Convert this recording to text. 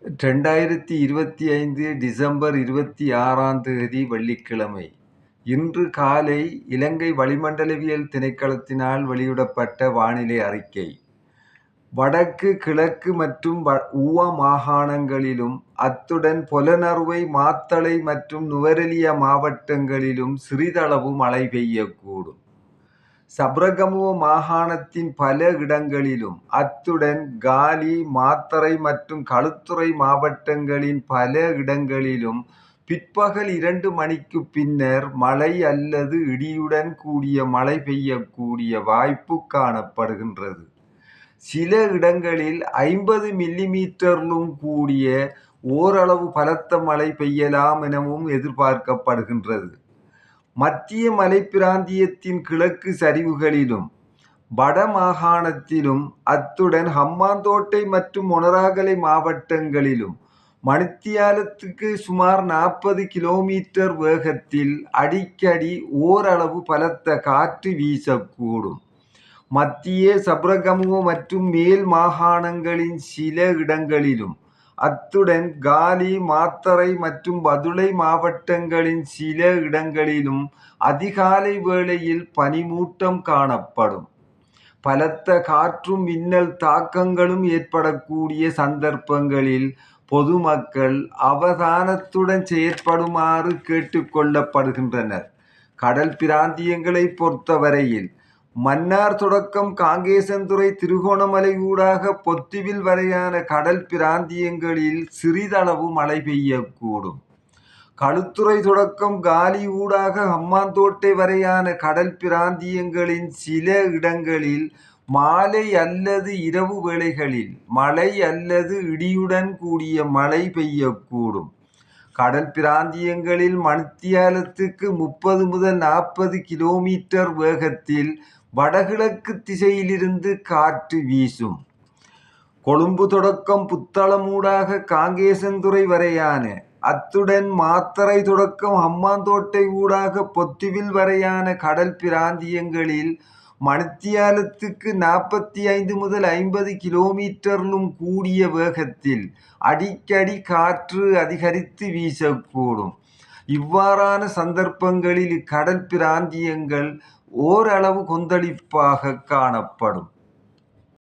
2025 December 26ஆம் தேதி வெள்ளிக்கிழமை. இன்று காலை இலங்கை வளிமண்டலவியல் திணைக்களத்தினால் வெளியிடப்பட்ட வானிலை அறிக்கை. வடக்கு, கிழக்கு மற்றும் ஊவா மாகாணங்களிலும் அத்துடன் பொலனறுவை, மாத்தளை மற்றும் நுவரெலியா மாவட்டங்களிலும் சிறிதளவு மழை பெய்யக்கூடும். சப்ரகமுவ மாகாணத்தின் பல இடங்களிலும் அத்துடன் காலி, மாத்தறை மற்றும் களுத்துறை மாவட்டங்களின் பல இடங்களிலும் பிற்பகல் 2 மணிக்கு பின்னர் மழை அல்லது இடியுடன் கூடிய மழை பெய்யக்கூடிய வாய்ப்பு காணப்படுகின்றது. சில இடங்களில் 50 மில்லிமீட்டரிலும் கூடிய ஓரளவு பலத்த மழை பெய்யலாம் எனவும் எதிர்பார்க்கப்படுகின்றது. மத்திய மலைப்பிராந்தியத்தின் கிழக்கு சரிவுகளிலும் வட மாகாணத்திலும் அத்துடன் ஹம்பாந்தோட்டை மற்றும் மொனராகலை மாவட்டங்களிலும் மணித்தியாலத்துக்கு சுமார் 40 கிலோமீட்டர் வேகத்தில் அடிக்கடி ஓரளவு பலத்த காற்று வீசக்கூடும். மத்திய, சப்ரகமுவ மற்றும் மேல் மாகாணங்களின் சில இடங்களிலும் அத்துடன் காலி, மாத்தறை மற்றும் பதுளை மாவட்டங்களின் சில இடங்களிலும் அதிகாலை வேளையில் பனிமூட்டம் காணப்படும். பலத்த காற்றும் மின்னல் தாக்கங்களும் ஏற்படக்கூடிய சந்தர்ப்பங்களில் பொதுமக்கள் அவதானத்துடன் செயற்படுமாறு கேட்டுக்கொள்ளப்படுகின்றனர். கடல் பிராந்தியங்களை பொறுத்தவரையில் மன்னார் தொடக்கம் காங்கேசன்துறை, திருகோணமலை ஊடாக பொத்துவில் வரையான கடல் பிராந்தியங்களில் சிறிதளவு மழை பெய்யக்கூடும். களுத்துறை தொடக்கம் காலி ஊடாக ஹம்பாந்தோட்டை வரையான கடல் பிராந்தியங்களின் சில இடங்களில் மாலை அல்லது இரவு வேளைகளில் மழை அல்லது இடியுடன் கூடிய மழை பெய்யக்கூடும். கடல் பிராந்தியங்களில் மணித்தியாலத்துக்கு 30 முதல் 40 கிலோமீட்டர் வேகத்தில் வடகிழக்கு திசையிலிருந்து காற்று வீசும். கொழும்பு தொடக்கம் புத்தளம் ஊடாக காங்கேசன்துறை வரையான அத்துடன் மாத்தறை தொடக்கம் ஹம்பாந்தோட்டை ஊடாக பொத்துவில் வரையான கடல் பிராந்தியங்களில் மணித்தியாலத்துக்கு 45 முதல் 50 கிலோமீட்டரிலும் கூடிய வேகத்தில் அடிக்கடி காற்று அதிகரித்து வீசக்கூடும். இவ்வாறான சந்தர்ப்பங்களில் இக்கடல் பிராந்தியங்கள் ஓரளவு கொந்தளிப்பாக காணப்படும்.